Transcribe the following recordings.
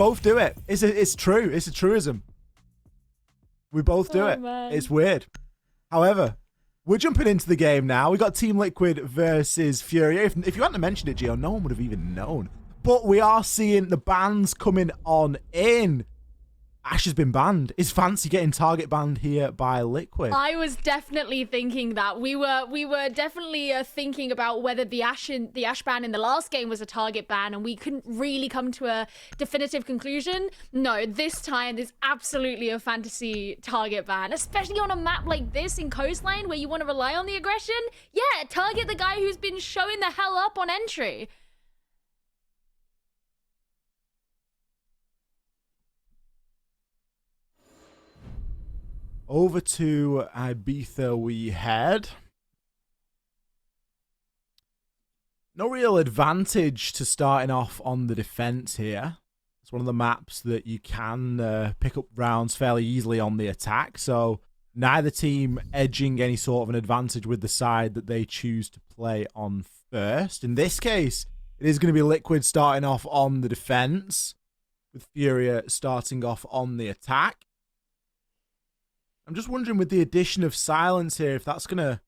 Both do it. It's true. It's a truism. We both do it. Man. It's weird. However, we're jumping into the game now. We got Team Liquid versus FURIA. If you hadn't mentioned it, Gio, no one would have even known. But we are seeing the bans coming on in. Ash has been banned. Is Fancy getting target banned here by Liquid? I was definitely thinking that. We were definitely thinking about whether the Ash ban in the last game was a target ban, and we couldn't really come to a definitive conclusion. No, this time there's absolutely a Fantasy target ban, especially on a map like this in Coastline where you want to rely on the aggression. Yeah, target the guy who's been showing the hell up on entry. Over to Ibiza we head. No real advantage to starting off on the defense here. It's one of the maps that you can pick up rounds fairly easily on the attack. So neither team edging any sort of an advantage with the side that they choose to play on first. In this case, it is going to be Liquid starting off on the defense, with FURIA starting off on the attack. I'm just wondering, with the addition of silence here, if that's going to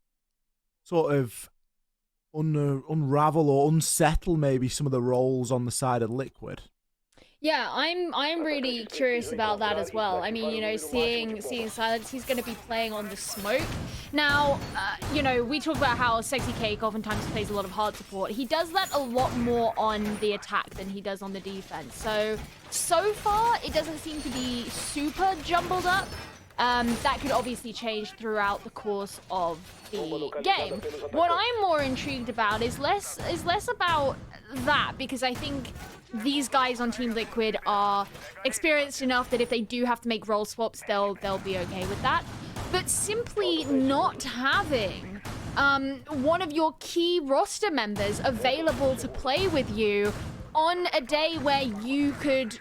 sort of unravel or unsettle maybe some of the roles on the side of Liquid. Yeah, I'm really curious about that as well. I mean, you know, seeing silence, he's going to be playing on the smoke. Now, you know, we talk about how Sexy Cake oftentimes plays a lot of hard support. He does that a lot more on the attack than he does on the defense. So far, it doesn't seem to be super jumbled up. That could obviously change throughout the course of the game. What I'm more intrigued about is less about that, because I think these guys on Team Liquid are experienced enough that if they do have to make role swaps, they'll be okay with that. But simply not having one of your key roster members available to play with you on a day where you could,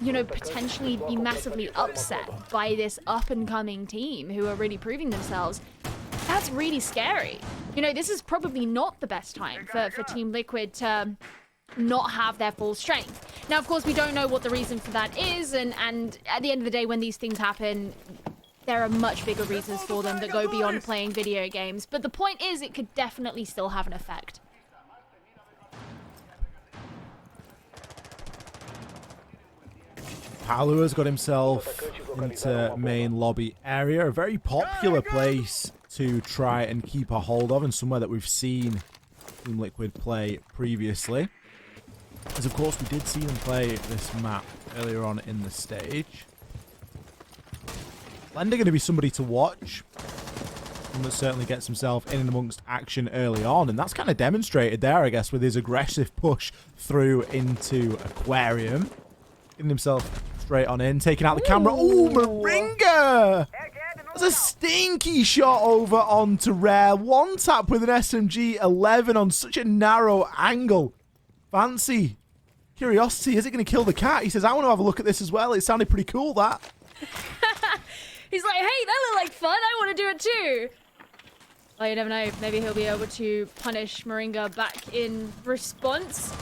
you know, potentially be massively upset by this up-and-coming team who are really proving themselves, that's really scary. You know, this is probably not the best time for Team Liquid to not have their full strength. Now, of course, we don't know what the reason for that is, and at the end of the day, when these things happen, there are much bigger reasons for them that go beyond playing video games. But the point is, it could definitely still have an effect. Palua's got himself into main lobby area, a very popular place to try and keep a hold of, and somewhere that we've seen Team Liquid play previously. As of course we did see them play this map earlier on in the stage. Lender going to be somebody to watch. One that certainly gets himself in and amongst action early on, and that's kind of demonstrated there, I guess, with his aggressive push through into Aquarium. Getting himself straight on in, taking out the camera. Ooh, Moringa! That's a stinky shot over onto Rare. One tap with an SMG-11 on such a narrow angle. Fancy. Curiosity, is it going to kill the cat? He says, I want to have a look at this as well. It sounded pretty cool, that. He's like, hey, that looked like fun. I want to do it too. Well, you never know. Maybe he'll be able to punish Moringa back in response.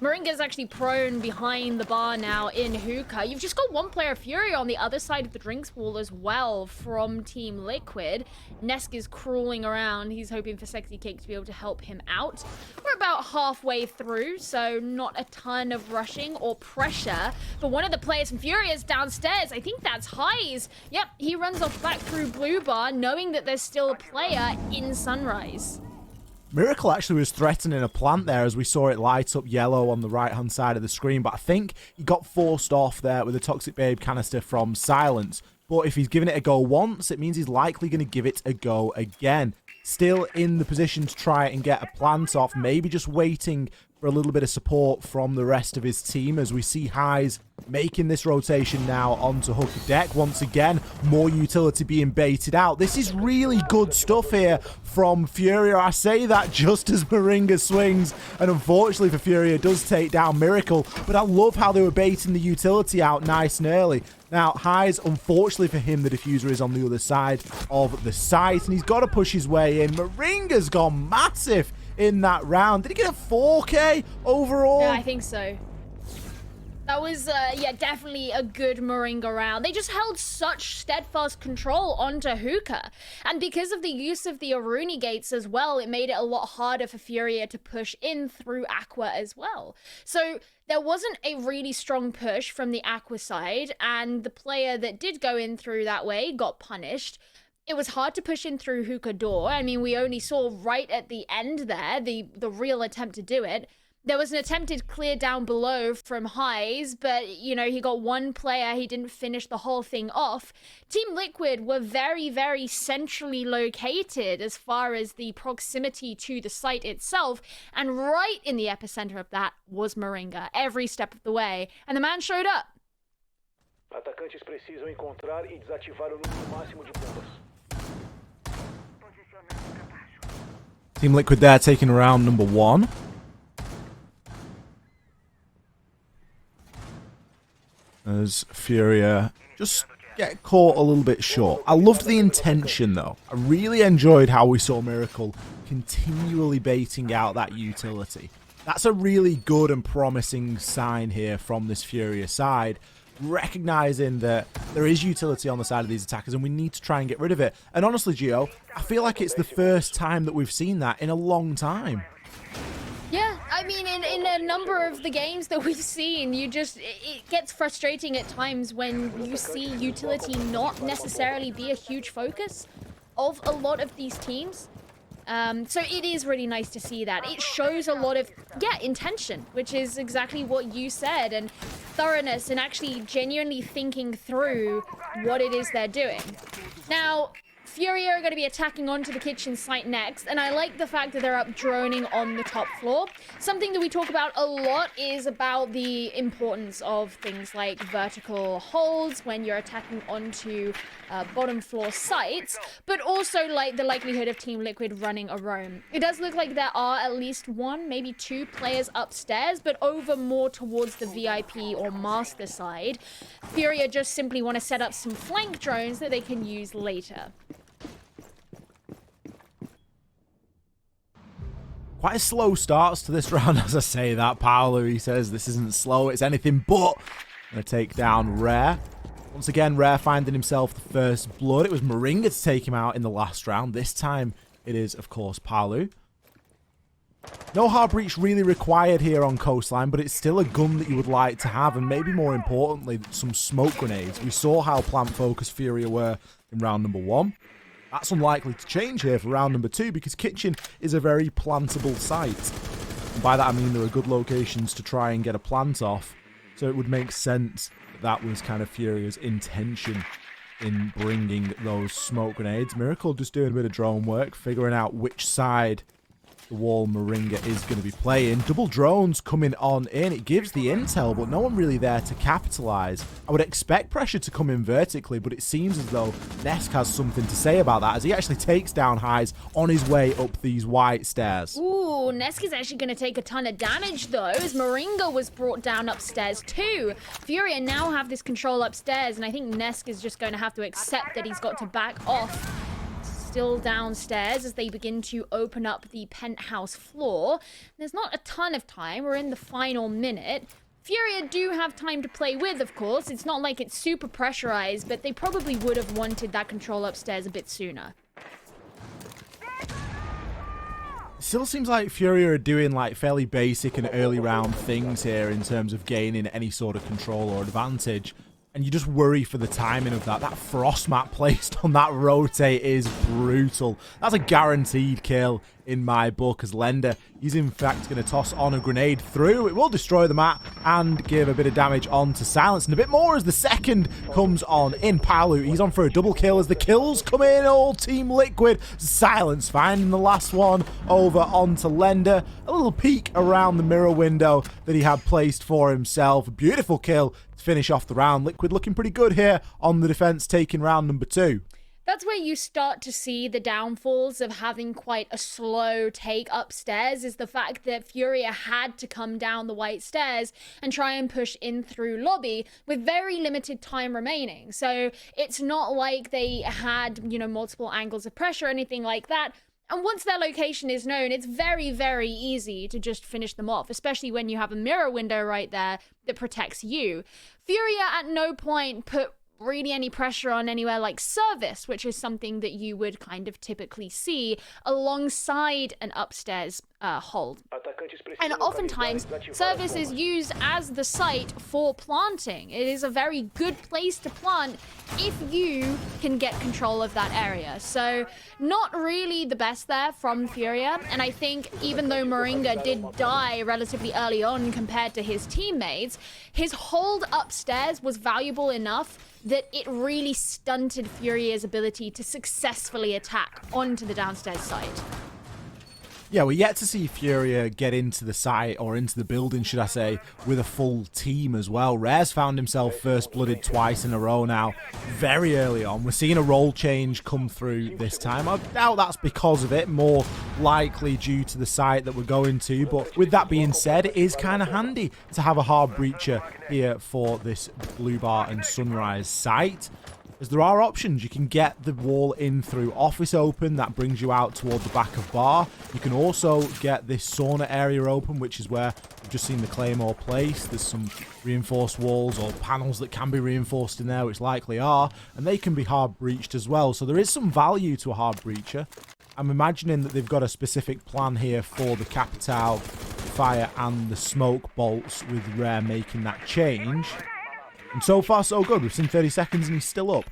Moringa's actually prone behind the bar now in hookah. You've just got one player, FURIA, on the other side of the drinks wall as well from Team Liquid. Nesk is crawling around. He's hoping for Sexy Cake to be able to help him out. We're about halfway through, so not a ton of rushing or pressure. But one of the players from FURIA is downstairs. I think that's Highs. Yep, he runs off back through Blue Bar, knowing that there's still a player in Sunrise. Miracle actually was threatening a plant there as we saw it light up yellow on the right-hand side of the screen, but I think he got forced off there with a Toxic Babe canister from Silence. But if he's given it a go once, it means he's likely going to give it a go again. Still in the position to try and get a plant off, maybe just waiting for a little bit of support from the rest of his team as we see Highs making this rotation now onto Hooker Deck. Once again, more utility being baited out. This is really good stuff here from FURIA. I say that just as Moringa swings, and unfortunately for FURIA does take down Miracle, but I love how they were baiting the utility out nice and early. Now, Highs, unfortunately for him, the diffuser is on the other side of the site, and he's got to push his way in. Moringa's gone massive. in that round. Did he get a 4K overall? Yeah, I think so. That was, yeah, definitely a good Moringa round. They just held such steadfast control onto Hookah. And because of the use of the Aruni gates as well, it made it a lot harder for Furia to push in through Aqua as well. So there wasn't a really strong push from the Aqua side, and the player that did go in through that way got punished. It was hard to push in through Hookah door. I mean, we only saw right at the end there, the real attempt to do it. There was an attempted clear down below from Highs, but, you know, he got one player. He didn't finish the whole thing off. Team Liquid were very, very centrally located as far as the proximity to the site itself. And right in the epicenter of that was Moringa, every step of the way. And the man showed up. Atacantes precisam encontrar e desativar o número máximo de bombas. Team Liquid there taking round number 1. As Furia just get caught a little bit short. I loved the intention though. I really enjoyed how we saw Miracle continually baiting out that utility. That's a really good and promising sign here from this Furia side, recognizing that there is utility on the side of these attackers and we need to try and get rid of it. And honestly, Gio, I feel like it's the first time that we've seen that in a long time. Yeah, I mean, in a number of the games that we've seen, it gets frustrating at times when you see utility not necessarily be a huge focus of a lot of these teams. So it is really nice to see that. It shows a lot of, intention, which is exactly what you said, and thoroughness and actually genuinely thinking through what it is they're doing. Now, Furia are going to be attacking onto the kitchen site next, and I like the fact that they're up droning on the top floor. Something that we talk about a lot is about the importance of things like vertical holds when you're attacking onto bottom floor sites, but also like the likelihood of Team Liquid running a roam. It does look like there are at least one, maybe two players upstairs, but over more towards the VIP or master side. Furia just simply want to set up some flank drones that they can use later. Quite a slow starts to this round as I say that. Paolo, he says this isn't slow, it's anything but. Gonna take down Rare. Once again, Rare finding himself the first blood. It was Moringa to take him out in the last round. This time it is, of course, Paolo. No hard breach really required here on Coastline, but it's still a gun that you would like to have, and maybe more importantly, some smoke grenades. We saw how plant-focused Furia were in round number 1. That's unlikely to change here for round number 2 because Kitchen is a very plantable site. And by that I mean there are good locations to try and get a plant off. So it would make sense that was kind of Furia's intention in bringing those smoke grenades. Miracle just doing a bit of drone work, figuring out which side the wall Moringa is going to be playing. Double drones coming on in. It gives the intel, but no one really there to capitalize. I would expect pressure to come in vertically, but it seems as though Nesk has something to say about that as he actually takes down Highs on his way up these white stairs. Ooh, Nesk is actually going to take a ton of damage though, as Moringa was brought down upstairs too. Furia now have this control upstairs, and I think Nesk is just going to have to accept that he's got to back off. Still downstairs as they begin to open up the penthouse floor. There's not a ton of time. We're in the final minute. Furia do have time to play with, of course. It's not like it's super pressurized, but they probably would have wanted that control upstairs a bit sooner. Still seems like Furia are doing like fairly basic and early round things here in terms of gaining any sort of control or advantage. And you just worry for the timing of that. That frost mat placed on that rotate is brutal. That's a guaranteed kill in my book as Lender. He's in fact going to toss on a grenade through. It will destroy the mat and give a bit of damage on to Silence. And a bit more as the second comes on in. Palu, he's on for a double kill as the kills come in. All Team Liquid. Silence finding the last one over onto Lender. A little peek around the mirror window that he had placed for himself. Beautiful kill to finish off the round. Liquid looking pretty good here on the defense, taking round number 2. That's where you start to see the downfalls of having quite a slow take upstairs, is the fact that Furia had to come down the white stairs and try and push in through lobby with very limited time remaining. So it's not like they had, multiple angles of pressure or anything like that. And once their location is known, it's very, very easy to just finish them off, especially when you have a mirror window right there that protects you. FURIA at no point put really any pressure on anywhere like service, which is something that you would kind of typically see alongside an upstairs hold. And oftentimes, service is used as the site for planting. It is a very good place to plant if you can get control of that area. So, not really the best there from FURIA. And I think even though Moringa did die relatively early on compared to his teammates, his hold upstairs was valuable enough that it really stunted FURIA's ability to successfully attack onto the downstairs site. Yeah, we're yet to see FURIA get into the site, or into the building, should I say, with a full team as well. Rare's found himself first-blooded twice in a row now, very early on. We're seeing a role change come through this time. I doubt that's because of it, more likely due to the site that we're going to. But with that being said, it is kind of handy to have a hard breacher here for this Blue Bar and Sunrise site, as there are options. You can get the wall in through office open, that brings you out toward the back of bar. You can also get this sauna area open, which is where we've just seen the Claymore placed. There's some reinforced walls or panels that can be reinforced in there, which likely are, and they can be hard breached as well. So there is some value to a hard breacher. I'm imagining that they've got a specific plan here for the Capital, fire and the smoke bolts, with Rare making that change. And so far, so good. We've seen 30 seconds and he's still up.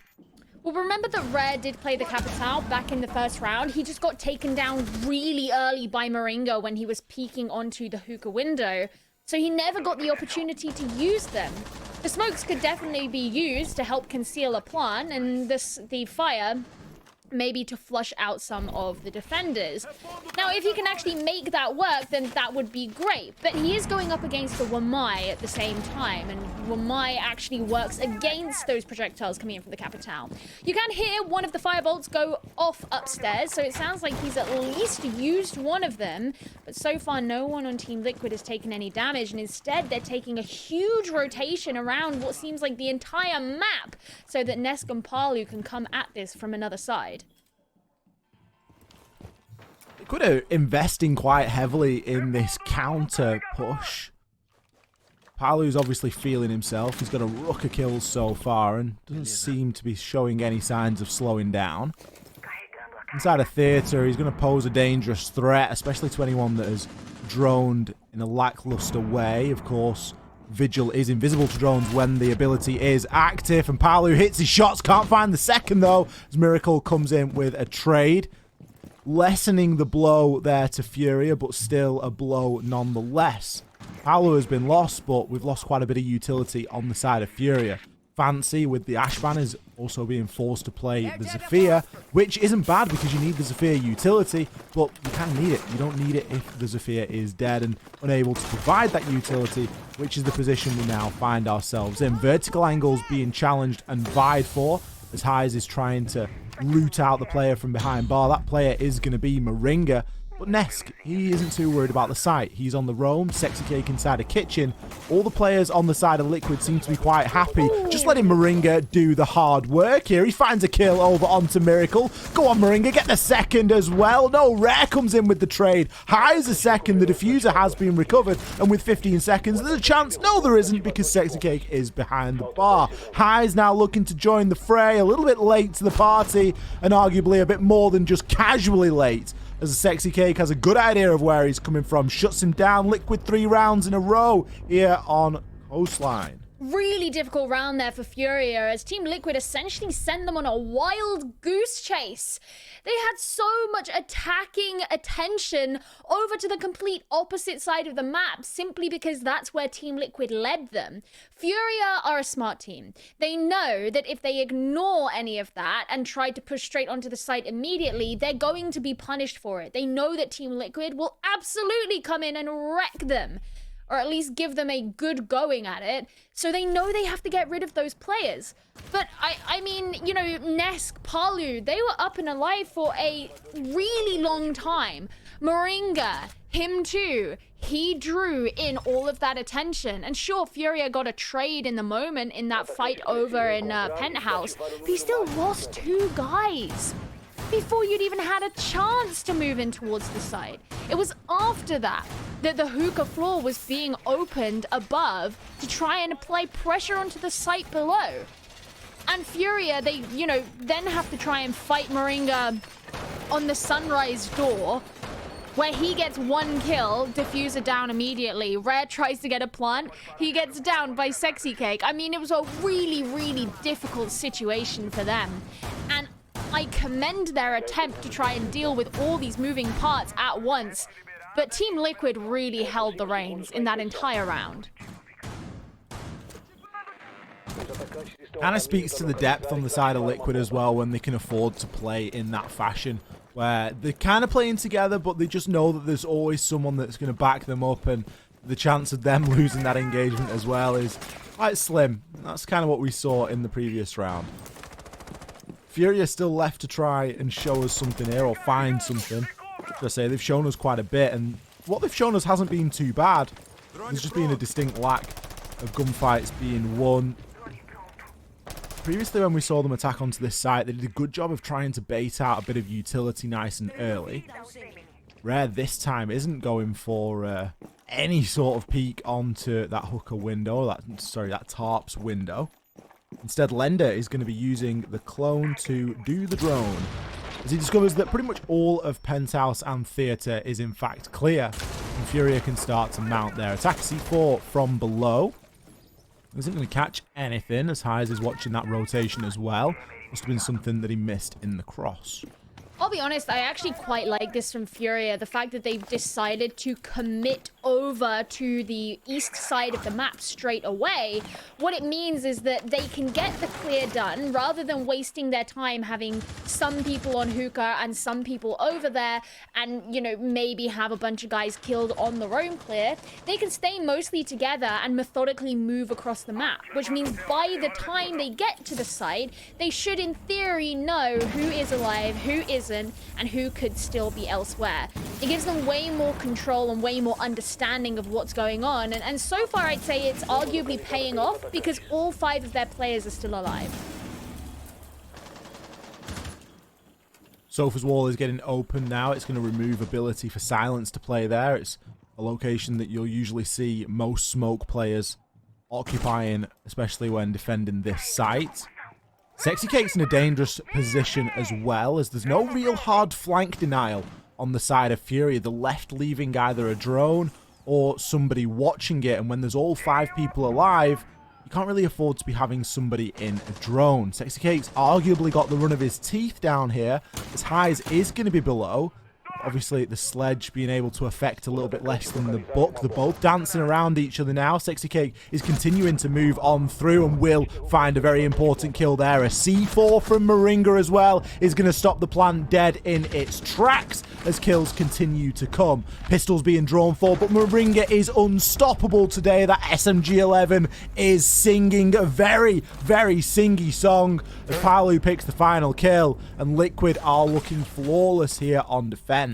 Well, remember that Rare did play the Capital back in the first round. He just got taken down really early by Moringa when he was peeking onto the hookah window. So he never got the opportunity to use them. The smokes could definitely be used to help conceal a plant, and the fire maybe to flush out some of the defenders. Now, if he can actually make that work, then that would be great. But he is going up against the Wamai at the same time, and Wamai actually works against those projectiles coming in from the Capital. You can hear one of the firebolts go off upstairs, so it sounds like he's at least used one of them. But so far, no one on Team Liquid has taken any damage, and instead they're taking a huge rotation around what seems like the entire map, so that Nesk and Palu can come at this from another side. Liquid are investing quite heavily in this counter push. Palu's obviously feeling himself. He's got a ruck of kills so far and doesn't seem to be showing any signs of slowing down. Inside a theatre, he's going to pose a dangerous threat, especially to anyone that has droned in a lackluster way. Of course, Vigil is invisible to drones when the ability is active, and Palu hits his shots. Can't find the second, though, as Miracle comes in with a trade, lessening the blow there to FURIA, but still a blow nonetheless. Palu has been lost, but we've lost quite a bit of utility on the side of FURIA. Fancy with the Ashban is also being forced to play the Zephyr, which isn't bad because you need the Zephyr utility, but you kind of need it. You don't need it if the Zephyr is dead and unable to provide that utility, which is the position we now find ourselves in. Vertical angles being challenged and vied for, as Highs is trying to loot out the player from behind bar. That player is going to be Moringa. But Nesk, he isn't too worried about the site. He's on the roam, Sexy Cake inside a kitchen. All the players on the side of Liquid seem to be quite happy. Just letting Moringa do the hard work here. He finds a kill over onto Miracle. Go on, Moringa, get the second as well. No, Rare comes in with the trade. Highs a second. The diffuser has been recovered. And with 15 seconds, there's a chance. No, there isn't, because Sexy Cake is behind the bar. Highs now looking to join the fray. A little bit late to the party, and arguably a bit more than just casually late, as a Sexy Cake has a good idea of where he's coming from. Shuts him down. Liquid 3 rounds in a row here on Coastline. Really difficult round there for FURIA, as Team Liquid essentially sent them on a wild goose chase. They had so much attacking attention over to the complete opposite side of the map, simply because that's where Team Liquid led them. FURIA are a smart team. They know that if they ignore any of that and try to push straight onto the site immediately, they're going to be punished for it. They know that Team Liquid will absolutely come in and wreck them, or at least give them a good going at it. So they know they have to get rid of those players. But I mean, you know, Nesk, Palu, they were up and alive for a really long time. Moringa, him too. He drew in all of that attention. And sure, FURIA got a trade in the moment in that fight over in Penthouse, but he still lost 2 guys. before you'd even had a chance to move in towards the side. It was after that that the hookah floor was being opened above to try and apply pressure onto the site below. And FURIA, they, you know, then have to try and fight Moringa on the sunrise door, where he gets 1 kill, diffuser down immediately. Rare tries to get a plant. He gets down by Sexy Cake. I mean, it was a really, really difficult situation for them. And I commend their attempt to try and deal with all these moving parts at once. But Team Liquid really held the reins in that entire round. Kind of speaks to the depth on the side of Liquid as well when they can afford to play in that fashion, where they're kind of playing together, but they just know that there's always someone that's going to back them up, and the chance of them losing that engagement as well is quite slim. That's kind of what we saw in the previous round. FURIA still left to try and show us something here, or find something. Should I say, they've shown us quite a bit, and what they've shown us hasn't been too bad. There's just been a distinct lack of gunfights being won. Previously, when we saw them attack onto this site, they did a good job of trying to bait out a bit of utility nice and early. Rare this time isn't going for any sort of peek onto that hooker window, that tarps window. Instead, Lender is going to be using the clone to do the drone, as he discovers that pretty much all of Penthouse and Theatre is in fact clear, and FURIA can start to mount their attack. C4 from below isn't going to catch anything, as Highs is watching that rotation as well. Must have been something that he missed in the cross. I'll be honest, I actually quite like this from FURIA, the fact that they've decided to commit over to the east side of the map straight away. What it means is that they can get the clear done rather than wasting their time having some people on hookah and some people over there and, you know, maybe have a bunch of guys killed on their own clear. They can stay mostly together and methodically move across the map, which means by the time they get to the site, they should in theory know who is alive, who isn't, and who could still be elsewhere. It gives them way more control and way more understanding of what's going on, and so far I'd say it's arguably paying off because all 5 of their players are still alive. Sofa's wall is getting open now. It's going to remove ability for Silence to play there. It's a location that you'll usually see most smoke players occupying, especially when defending this site. Sexy Cake's in a dangerous position as well, as there's no real hard flank denial on the side of FURIA. The left leaving either a drone or somebody watching it, and when there's all 5 people alive, you can't really afford to be having somebody in a drone. Sexy Cake's arguably got the run of his teeth down here, as Highs is going to be below. Obviously, the sledge being able to affect a little bit less than the buck. They're both dancing around each other now. Sexy Cake is continuing to move on through and will find a very important kill there. A C4 from Moringa as well is going to stop the plant dead in its tracks as kills continue to come. Pistols being drawn for, but Moringa is unstoppable today. That SMG-11 is singing a very, very singy song as Palu picks the final kill, and Liquid are looking flawless here on defense.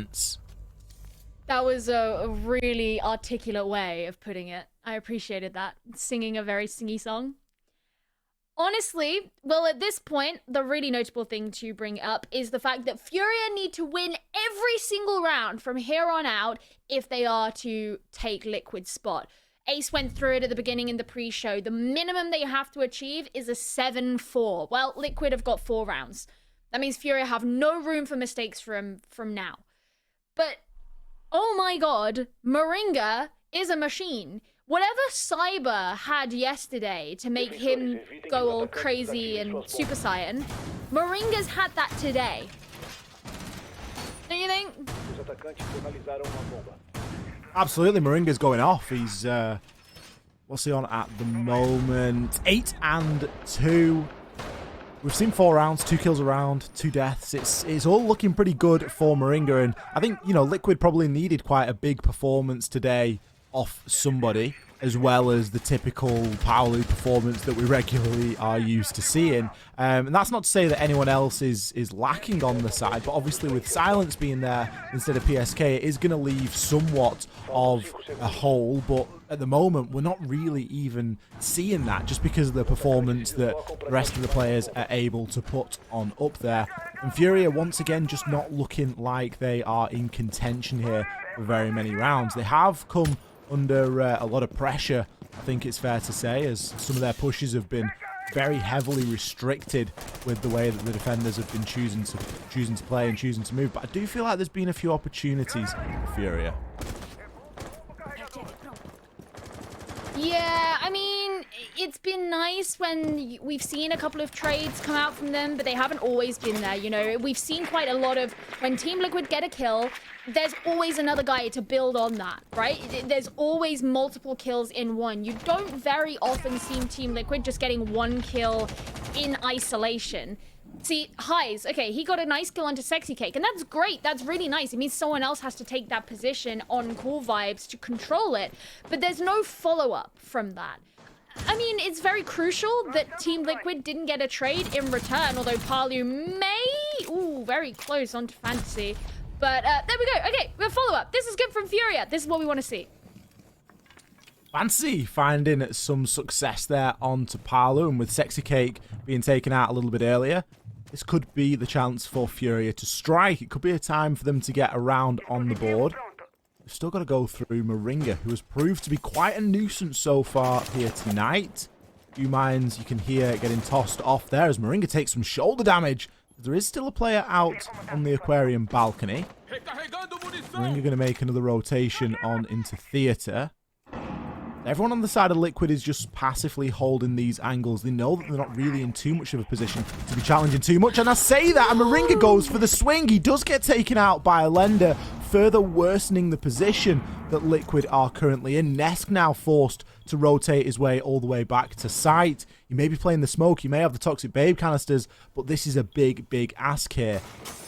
That was a really articulate way of putting it. I appreciated that. Singing a very singy song. Honestly, well, at this point, the really notable thing to bring up is the fact that FURIA need to win every single round from here on out if they are to take Liquid's spot. Ace went through it at the beginning in the pre-show. The minimum they have to achieve is a 7-4. Well, Liquid have got 4 rounds. That means FURIA have no room for mistakes from now. But, oh my god, Moringa is a machine. Whatever Cyber had yesterday to make him go all crazy and Super Saiyan, Moringa's had that today. Don't you think? Absolutely, Moringa's going off. He's, what's he on at the moment? 8 and 2. We've seen 4 rounds, 2 kills a round, 2 deaths. It's all looking pretty good for Moringa, and I think, you know, Liquid probably needed quite a big performance today off somebody. as well as the typical Paolo performance that we regularly are used to seeing. And that's not to say that anyone else is lacking on the side, but obviously with Silence being there instead of PSK, it is going to leave somewhat of a hole, but at the moment, we're not really even seeing that just because of the performance that the rest of the players are able to put on up there. And FURIA, once again, just not looking like they are in contention here for very many rounds. They have come under a lot of pressure, I think it's fair to say, as some of their pushes have been very heavily restricted with the way that the defenders have been choosing to play and choosing to move. But I do feel like there's been a few opportunities for FURIA. Yeah, I mean, it's been nice when we've seen a couple of trades come out from them, but they haven't always been there, you know. We've seen quite a lot of when Team Liquid get a kill, there's always another guy to build on that, right? There's always multiple kills in one. You don't very often see Team Liquid just getting one kill in isolation. See, Highs, okay, he got a nice kill onto Sexy Cake, and that's great. That's really nice. It means someone else has to take that position on Cool Vibes to control it, but there's no follow-up from that. I mean, it's very crucial that Team Liquid didn't get a trade in return, although Palu may... Ooh, very close onto Fantasy. But there we go. Okay, we have follow-up. This is good from FURIA. This is what we want to see. Fancy finding some success there onto Palu, and with Sexy Cake being taken out a little bit earlier, this could be the chance for FURIA to strike. It could be a time for them to get around on the board. We've still got to go through Moringa, who has proved to be quite a nuisance so far here tonight. A few mines you can hear getting tossed off there as Moringa takes some shoulder damage. There is still a player out on the aquarium balcony. Moringa going to make another rotation on into Theatre. Everyone on the side of Liquid is just passively holding these angles. They know that they're not really in too much of a position to be challenging too much. And I say that, and Moringa goes for the swing. He does get taken out by a Lender, further worsening the position that Liquid are currently in. Nesk now forced to rotate his way all the way back to site. He may be playing the smoke, he may have the Toxic Babe canisters, but this is a big, big ask here.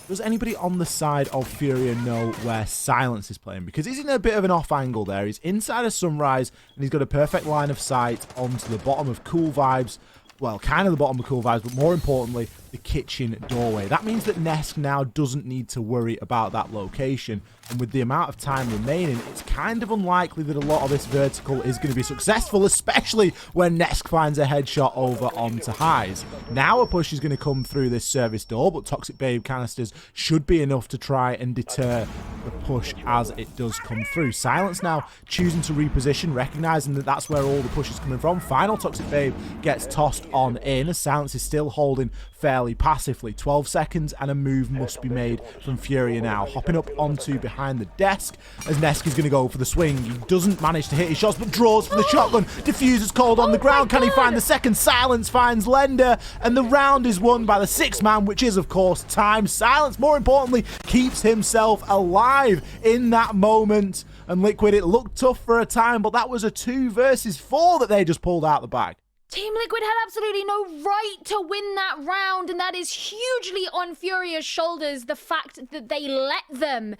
Does anybody on the side of FURIA know where Silence is playing? Because he's in a bit of an off angle there. He's inside of Sunrise, and he's got a perfect line of sight onto the bottom of Cool Vibes. Well, kind of the bottom of Cool Vibes, but more importantly, the kitchen doorway. That means that Nesk now doesn't need to worry about that location. And with the amount of time remaining, it's kind of unlikely that a lot of this vertical is going to be successful, especially when Nesk finds a headshot over onto Highs. Now a push is going to come through this service door, but Toxic Babe canisters should be enough to try and deter the push as it does come through. Silence now choosing to reposition, recognizing that that's where all the push is coming from. Final Toxic Babe gets tossed on in, as Silence is still holding fairly passively. 12 seconds and a move must be made from FURIA now. Hopping up onto behind the desk as Nesk is going to go for the swing. He doesn't manage to hit his shots, but draws for the shotgun. Diffuser's cold on the ground. Can he find the second? Silence finds Lender, and the round is won by the sixth man, which is, of course, Time. Silence, more importantly, keeps himself alive in that moment. And Liquid, it looked tough for a time, but that was a 2 versus 4 that they just pulled out the bag. Team Liquid had absolutely no right to win that round, and that is hugely on FURIA's shoulders, the fact that they let them.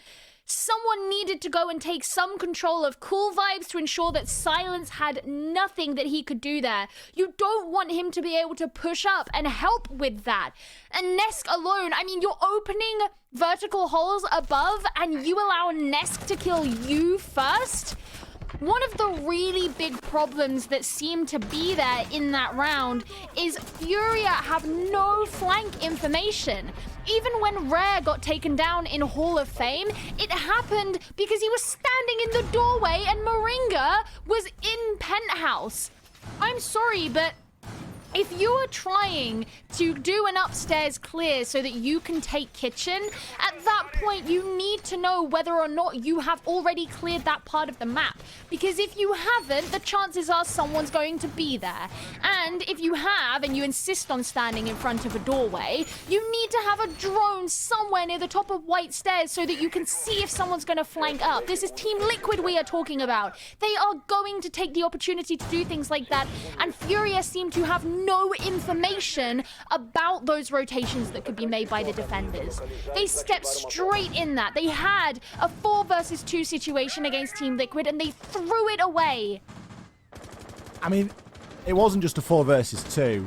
Someone needed to go and take some control of Cool Vibes to ensure that Silence had nothing that he could do there. You don't want him to be able to push up and help with that. And Nesk alone, I mean, you're opening vertical holes above and you allow Nesk to kill you first? One of the really big problems that seemed to be there in that round is FURIA have no flank information. Even when Rare got taken down in Hall of Fame, it happened because he was standing in the doorway and Moringa was in Penthouse. I'm sorry, but if you are trying to do an upstairs clear so that you can take kitchen, at that point you need to know whether or not you have already cleared that part of the map. Because if you haven't, the chances are someone's going to be there. And if you have, and you insist on standing in front of a doorway, you need to have a drone somewhere near the top of White Stairs so that you can see if someone's going to flank up. This is Team Liquid we are talking about. They are going to take the opportunity to do things like that, and FURIA seem to have no information about those rotations that could be made by the defenders. They stepped straight in that. They had a 4 versus 2 situation against Team Liquid and they threw it away. I mean, it wasn't just a 4 versus 2.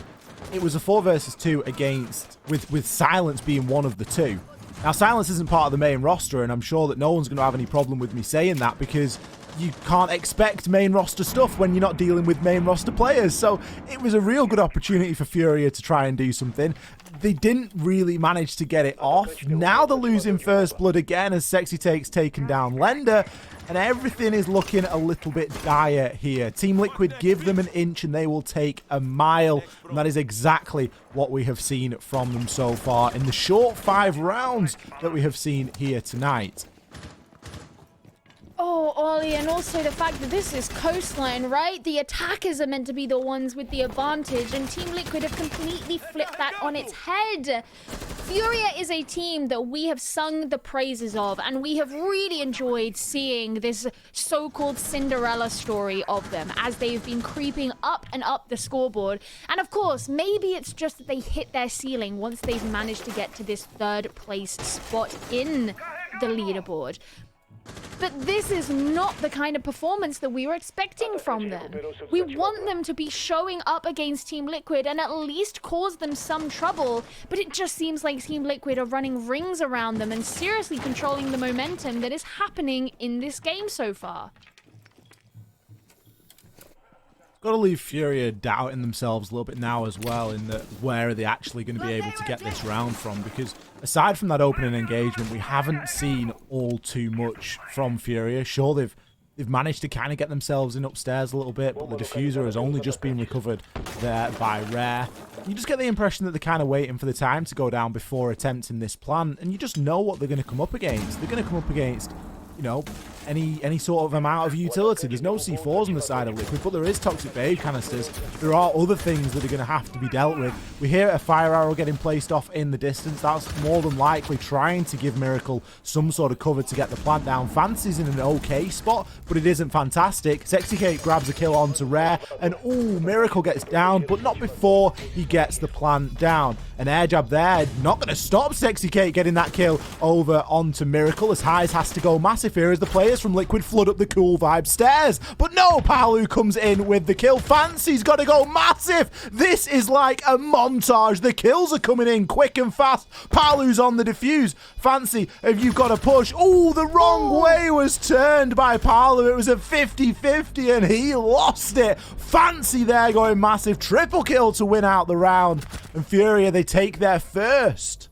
It was a 4 versus 2 against, with Silence being one of the two. Now, Silence isn't part of the main roster, and I'm sure that no one's going to have any problem with me saying that, because you can't expect main roster stuff when you're not dealing with main roster players. So it was a real good opportunity for FURIA to try and do something. They didn't really manage to get it off. Now they're losing first blood again as Sexy Take's taken down Lender, and everything is looking a little bit dire here. Team Liquid give them an inch and they will take a mile, and that is exactly what we have seen from them so far in the short 5 rounds that we have seen here tonight. Oh, Ollie, and also the fact that this is Coastline, right? The attackers are meant to be the ones with the advantage, and Team Liquid have completely flipped that on its head. FURIA is a team that we have sung the praises of, and we have really enjoyed seeing this so-called Cinderella story of them as they've been creeping up and up the scoreboard. And of course, maybe it's just that they hit their ceiling once they've managed to get to this 3rd place spot in the leaderboard. But this is not the kind of performance that we were expecting from them. We want them to be showing up against Team Liquid and at least cause them some trouble, but it just seems like Team Liquid are running rings around them and seriously controlling the momentum that is happening in this game so far. Got to leave FURIA doubting themselves a little bit now as well, in that where are they actually going to be able to get this round from, because aside from that opening engagement, we haven't seen all too much from FURIA. Sure, they've managed to kind of get themselves in upstairs a little bit, but the diffuser has only just been recovered there by Rare. You just get the impression that they're kind of waiting for the time to go down before attempting this plan, and you just know what they're going to come up against. They're going to come up against, you know, any sort of amount of utility. There's no C4s on the side of Liquid, but there is toxic babe canisters. There are other things that are going to have to be dealt with. We hear a fire arrow getting placed off in the distance. That's more than likely trying to give Miracle some sort of cover to get the plant down. Fancy's in an okay spot, but it isn't fantastic. Sexy Cake grabs a kill onto Rare, and ooh, Miracle gets down, but not before he gets the plant down. An air jab there, not going to stop Sexy Cake getting that kill over onto Miracle, as Highs has to go massive here as the players from Liquid flood up the cool vibe stairs. But no, Palu comes in with the kill. Fancy's got to go massive. This is like a montage. The kills are coming in quick and fast. Palu's on the defuse. Fancy, have you got to push? Oh, the wrong way was turned by Palu. It was a 50-50 and he lost it. Fancy there going massive. Triple kill to win out the round. And FURIA, they take their first.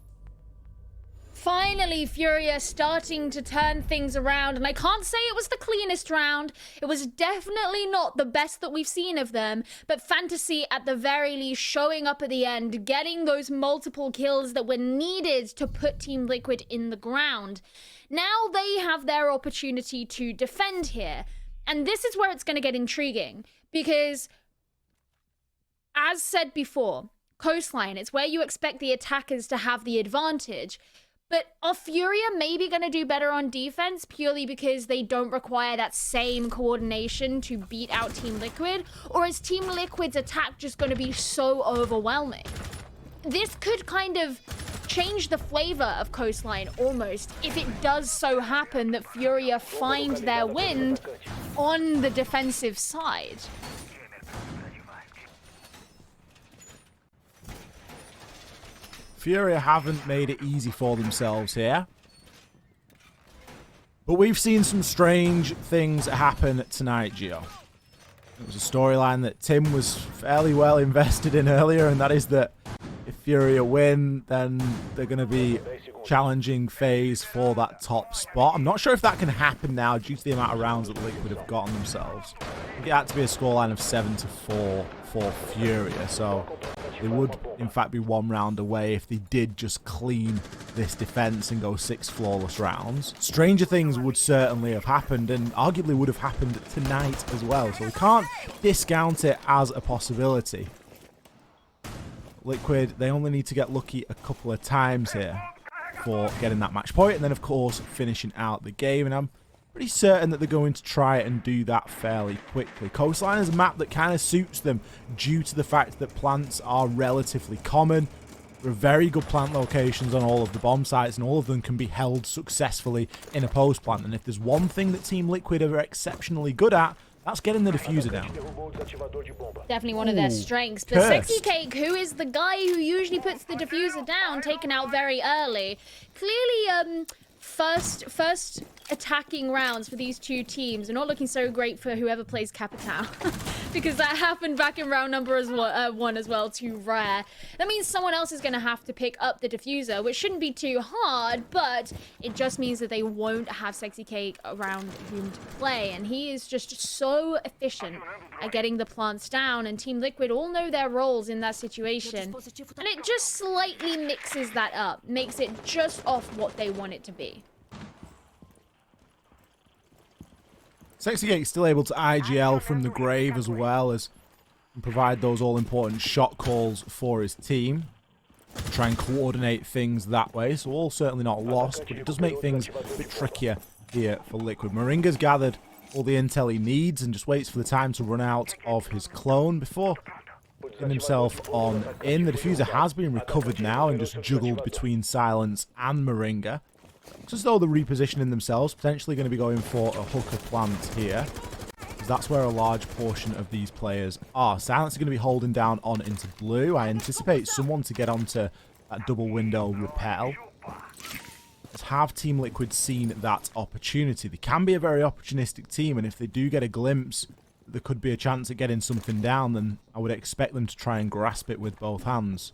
Finally, FURIA starting to turn things around, and I can't say it was the cleanest round. It was definitely not the best that we've seen of them, but Fantasy, at the very least, showing up at the end, getting those multiple kills that were needed to put Team Liquid in the ground. Now they have their opportunity to defend here, and this is where it's going to get intriguing, because, as said before, Coastline, it's where you expect the attackers to have the advantage. But are FURIA maybe going to do better on defense purely because they don't require that same coordination to beat out Team Liquid? Or is Team Liquid's attack just going to be so overwhelming? This could kind of change the flavor of Coastline almost if it does so happen that FURIA find their wind on the defensive side. FURIA haven't made it easy for themselves here. But we've seen some strange things happen tonight, Gio. It was a storyline that Tim was fairly well invested in earlier, and that is that if FURIA win, then they're going to be challenging FaZe for that top spot. I'm not sure if that can happen now due to the amount of rounds that Liquid have gotten themselves. I think it had to be a scoreline of 7-4 for FURIA, so they would in fact be 1 round away if they did just clean this defense and go 6 flawless rounds. Stranger things would certainly have happened, and arguably would have happened tonight as well, so we can't discount it as a possibility. Liquid, they only need to get lucky a couple of times here for getting that match point, and then of course finishing out the game, and I'm pretty certain that they're going to try and do that fairly quickly. Coastline is a map that kind of suits them due to the fact that plants are relatively common. There are very good plant locations on all of the bomb sites, and all of them can be held successfully in a post plant. And if there's one thing that Team Liquid are exceptionally good at, That's getting the diffuser down. Derrubou o desativador de bomba. Definitely one of their strengths. But cursed. Sexy Cake, who is the guy who usually puts the diffuser down, taken out very early. Clearly, first attacking rounds for these two teams are not looking so great for whoever plays Capital. Because that happened back in round number one as well, too rare. That means someone else is going to have to pick up the diffuser, which shouldn't be too hard, but it just means that they won't have Sexy Cake around whom to play. And he is just so efficient at getting the plants down, and Team Liquid all know their roles in that situation. And it just slightly mixes that up, makes it just off what they want it to be. Sexy Cake's still able to IGL from the grave as well as provide those all-important shot calls for his team. Try and coordinate things that way, so all certainly not lost, but it does make things a bit trickier here for Liquid. Moringa's gathered all the intel he needs and just waits for the time to run out of his clone before getting himself on in. The diffuser has been recovered now and just juggled between Silence and Moringa. It's as though they're repositioning themselves, potentially going to be going for a hooker plant here, because that's where a large portion of these players are. Silence are going to be holding down on into blue. I anticipate someone to get onto that double window repel. Have Team Liquid seen that opportunity? They can be a very opportunistic team, and if they do get a glimpse there could be a chance at getting something down, then I would expect them to try and grasp it with both hands.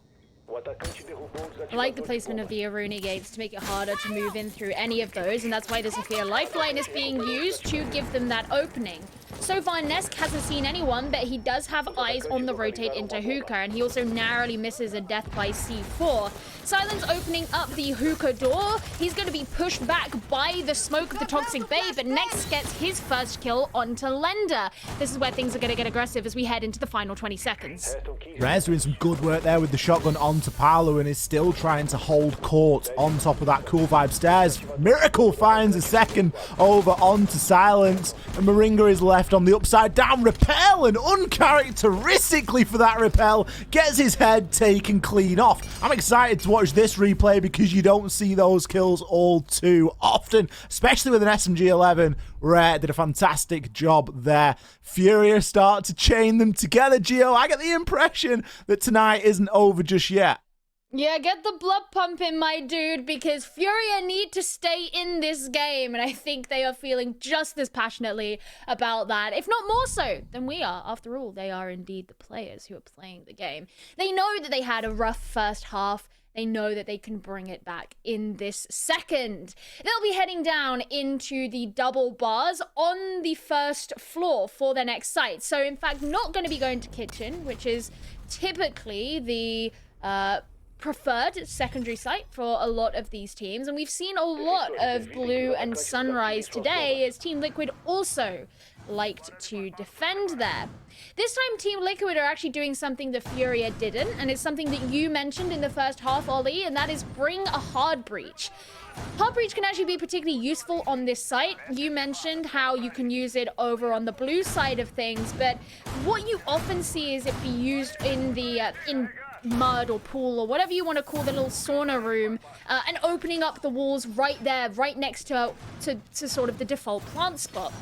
I like the placement of the Aruni gates to make it harder to move in through any of those, and that's why the Sophia Lifeline is being used to give them that opening. So far, Nesk hasn't seen anyone, but he does have eyes on the rotate into Hookah, and he also narrowly misses a death by C4. Silence opening up the Hookah door. He's going to be pushed back by the smoke of the Toxic Bay, but Next gets his first kill onto Lender. This is where things are going to get aggressive as we head into the final 20 seconds. Rez doing some good work there with the shotgun onto Paolo and is still trying to hold court on top of that cool vibe stairs. Miracle finds a second over onto Silence, and Moringa is left on the upside down repel, and uncharacteristically for that repel gets his head taken clean off. I'm excited to watch this replay because you don't see those kills all too often, especially with an SMG-11. Rare did a fantastic job there. FURIA start to chain them together, Gio. I get the impression that tonight isn't over just yet. Yeah, get the blood pumping, my dude, because FURIA need to stay in this game, and I think they are feeling just as passionately about that, if not more so than we are. After all, they are indeed the players who are playing the game. They know that they had a rough first half. They know that they can bring it back in this second. They'll be heading down into the double bars on the first floor for their next site. So, in fact, not going to be going to kitchen, which is typically the preferred secondary site for a lot of these teams, and we've seen a lot of Blue and Sunrise today as Team Liquid also liked to defend there. This time Team Liquid are actually doing something that FURIA didn't, and it's something that you mentioned in the first half, Ollie, and that is bring a hard breach. Hard breach can actually be particularly useful on this site. You mentioned how you can use it over on the blue side of things, but what you often see is it be used in the in mud or pool or whatever you want to call the little sauna room, and opening up the walls right there, right next to sort of the default plant spot.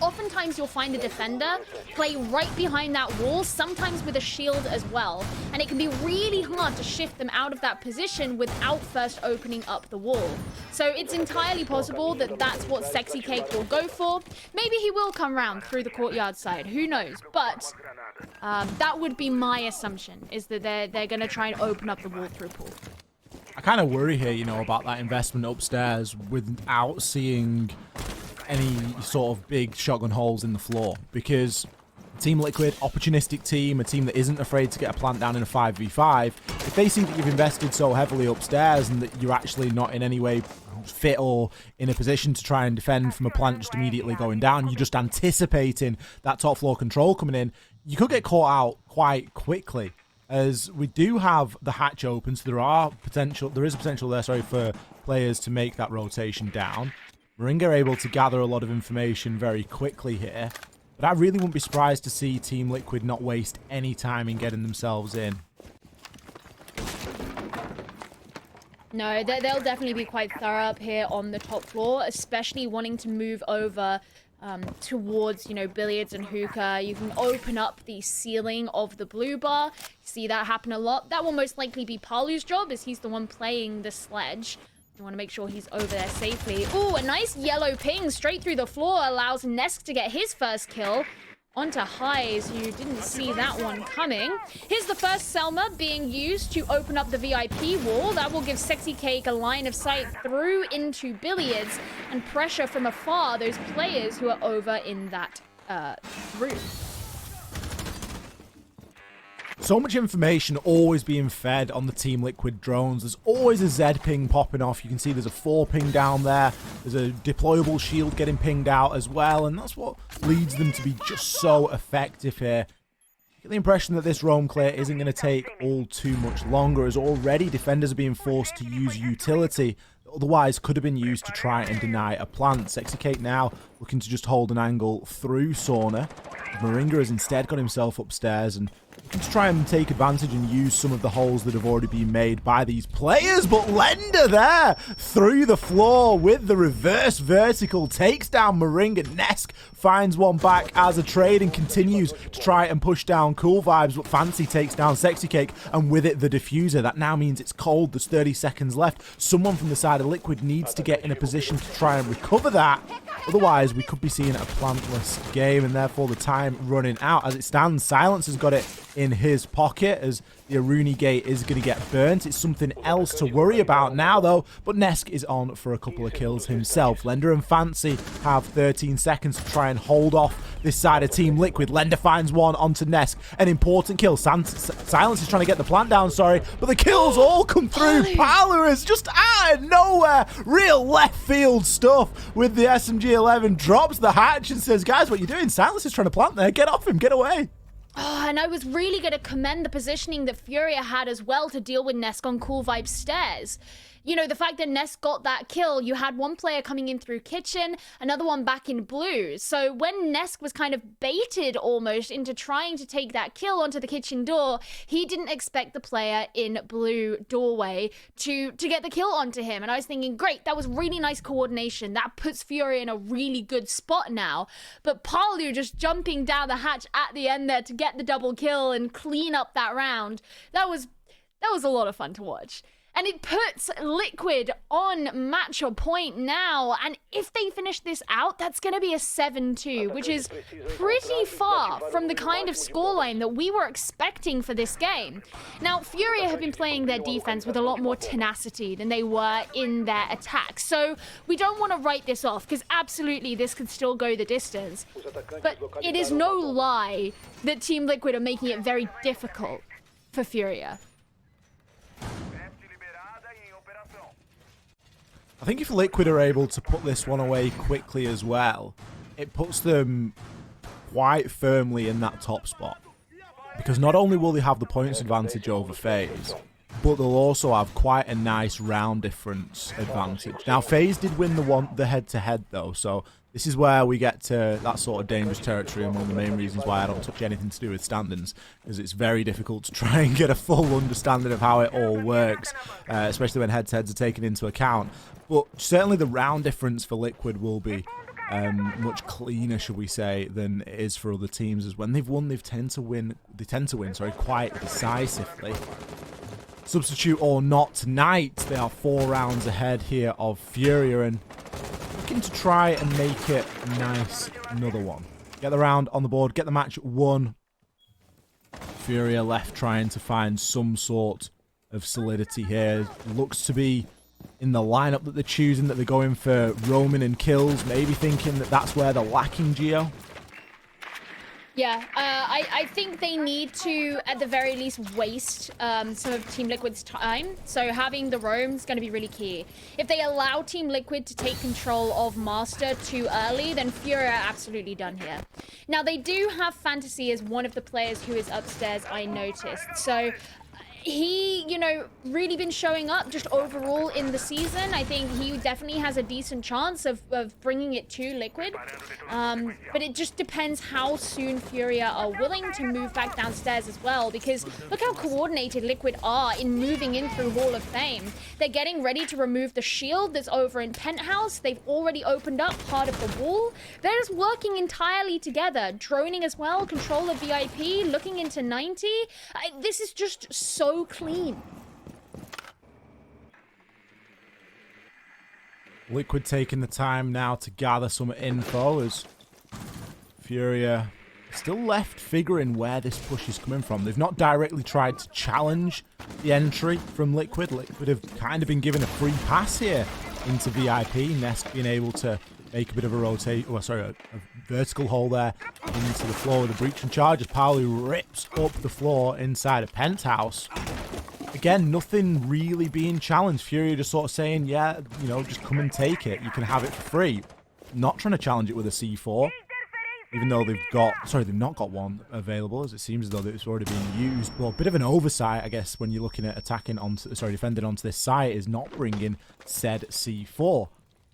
Oftentimes you'll find a defender play right behind that wall, sometimes with a shield as well, and it can be really hard to shift them out of that position without first opening up the wall. So it's entirely possible that that's what Sexy Cake will go for. Maybe he will come round through the courtyard side, who knows, but that would be my assumption, is that they're going to try and open up the wall through pool. I kind of worry here, you know, about that investment upstairs without seeing any sort of big shotgun holes in the floor, because Team Liquid, opportunistic team, a team that isn't afraid to get a plant down in a 5v5, if they see that you've invested so heavily upstairs and that you're actually not in any way fit or in a position to try and defend from a plant just immediately going down, you're just anticipating that top floor control coming in, you could get caught out quite quickly, as we do have the hatch open, so there is a potential there, for players to make that rotation down. Moringa are able to gather a lot of information very quickly here, but I really wouldn't be surprised to see Team Liquid not waste any time in getting themselves in. No, they'll definitely be quite thorough up here on the top floor, especially wanting to move over towards, you know, billiards and hookah. You can open up the ceiling of the blue bar. See that happen a lot. That will most likely be Palu's job, as he's the one playing the sledge. You want to make sure he's over there safely. Ooh, a nice yellow ping straight through the floor allows Nesk to get his first kill. Onto highs, you didn't see that one coming. Here's the first Selma being used to open up the VIP wall. That will give Sexy Cake a line of sight through into billiards and pressure from afar those players who are over in that room. So much information always being fed on the Team Liquid drones. There's always a Z ping popping off. You can see there's a 4 ping down there. There's a deployable shield getting pinged out as well. And that's what leads them to be just so effective here. I get the impression that this roam clear isn't going to take all too much longer, as already defenders are being forced to use utility that otherwise could have been used to try and deny a plant. Sexy Cake now looking to just hold an angle through Sauna. Moringa has instead got himself upstairs and looking to try and take advantage and use some of the holes that have already been made by these players. But Lender there through the floor with the reverse vertical takes down Moringa. Nesk finds one back as a trade and continues to try and push down Cool Vibes, but Fancy takes down Sexy Cake, and with it the diffuser. That now means it's cold. There's 30 seconds left. Someone from the side of Liquid needs to get in a position to try and recover that. Otherwise, we could be seeing a plantless game, and therefore the time running out. As it stands, Silence has got it in his pocket as the Aruni gate is going to get burnt. It's something else to worry about now, though, but Nesk is on for a couple of kills himself. Lender and Fancy have 13 seconds to try and hold off this side of Team Liquid. Lender finds one onto Nesk. An important kill. Silence is trying to get the plant down, but the kills all come through. Palu is just out of nowhere. Real left field stuff with the SMG-11. Drops the hatch and says, guys, what are you doing? Silence is trying to plant there. Get off him. Get away. Oh, and I was really going to commend the positioning that FURIA had as well to deal with Nesk on Cool Vibe stairs. You know, the fact that Nesk got that kill, you had one player coming in through kitchen, another one back in blue. So when Nesk was kind of baited almost into trying to take that kill onto the kitchen door, he didn't expect the player in blue doorway to get the kill onto him. And I was thinking, great, that was really nice coordination. That puts FURIA in a really good spot now. But Palu just jumping down the hatch at the end there to get the double kill and clean up that round. That was a lot of fun to watch. And it puts Liquid on match point now. And if they finish this out, that's going to be a 7-2, which is pretty far from the kind of scoreline that we were expecting for this game. Now, FURIA have been playing their defense with a lot more tenacity than they were in their attack. So we don't want to write this off, because absolutely this could still go the distance. But it is no lie that Team Liquid are making it very difficult for FURIA. I think if Liquid are able to put this one away quickly as well, it puts them quite firmly in that top spot. Because not only will they have the points advantage over FaZe, but they'll also have quite a nice round difference advantage. Now, FaZe did win the head-to-head though, so this is where we get to that sort of dangerous territory, and one of the main reasons why I don't touch anything to do with standings, because it's very difficult to try and get a full understanding of how it all works, especially when head-to-heads are taken into account. But certainly the round difference for Liquid will be much cleaner, should we say, than it is for other teams. As when they've won, they tend to win quite decisively. Substitute or not tonight, they are 4 rounds ahead here of FURIA, and looking to try and make it nice. Another one. Get the round on the board, get the match won. FURIA left trying to find some sort of solidity here. Looks to be in the lineup that they're choosing, that they're going for roaming and kills, maybe thinking that that's where they're lacking Geo. Yeah, I think they need to, at the very least, waste some of Team Liquid's time. So having the roam is going to be really key. If they allow Team Liquid to take control of Master too early, then FURIA are absolutely done here. Now, they do have Fantasy as one of the players who is upstairs, I noticed. So he, you know, really been showing up just overall in the season. I think he definitely has a decent chance of bringing it to Liquid. But it just depends how soon FURIA are willing to move back downstairs as well, because look how coordinated Liquid are in moving in through Hall of Fame. They're getting ready to remove the shield that's over in Penthouse. They've already opened up part of the wall. They're just working entirely together. Droning as well, control of VIP, looking into 90. This is just so clean. Liquid taking the time now to gather some info as FURIA still left figuring where this push is coming from. They've not directly tried to challenge the entry from Liquid. Liquid have kind of been given a free pass here into VIP. Nesk being able to make a bit of a rotate, a vertical hole there into the floor with a breach and charge as Paolo rips up the floor inside a Penthouse. Again, nothing really being challenged. FURIA just sort of saying, yeah, you know, just come and take it. You can have it for free. Not trying to challenge it with a C4. Even though they've not got one available, as it seems as though it's already been used. Well, a bit of an oversight, I guess, when you're looking at defending onto this site, is not bringing said C4.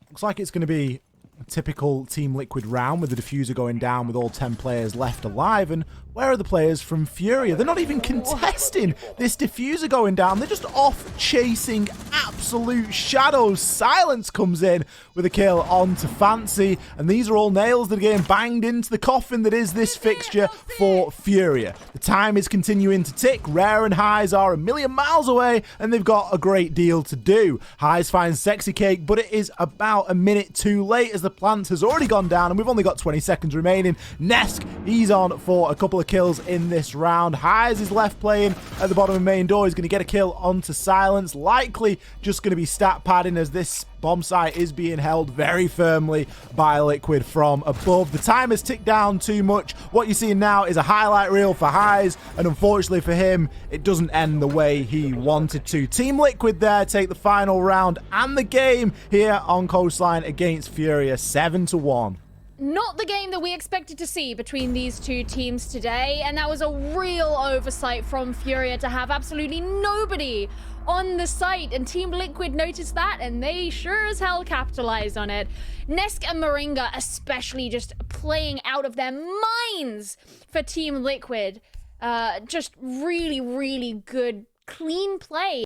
Looks like it's going to be a typical Team Liquid round with the diffuser going down with all 10 players left alive. And where are the players from FURIA? They're not even contesting this diffuser going down. They're just off chasing absolute shadows. Silence comes in with a kill onto Fancy. And these are all nails that are getting banged into the coffin that is this fixture for FURIA. The time is continuing to tick. Rare and Highs are a million miles away, and they've got a great deal to do. Highs finds Sexy Cake, but it is about a minute too late as the plant has already gone down, and we've only got 20 seconds remaining. Nesk, he's on for a couple of kills in this round. Highs is left playing at the bottom of the main door. He's going to get a kill onto Silence. Likely just going to be stat padding as this bomb site is being held very firmly by Liquid from above. The time has ticked down too much. What you're seeing now is a highlight reel for Highs, and unfortunately for him, it doesn't end the way he wanted to. Team Liquid there take the final round and the game here on Coastline against FURIA 7-1. Not the game that we expected to see between these two teams today, and that was a real oversight from FURIA to have absolutely nobody on the site, and Team Liquid noticed that, and they sure as hell capitalized on it. Nesk and Moringa especially just playing out of their minds for Team Liquid. Just really, really good, clean play.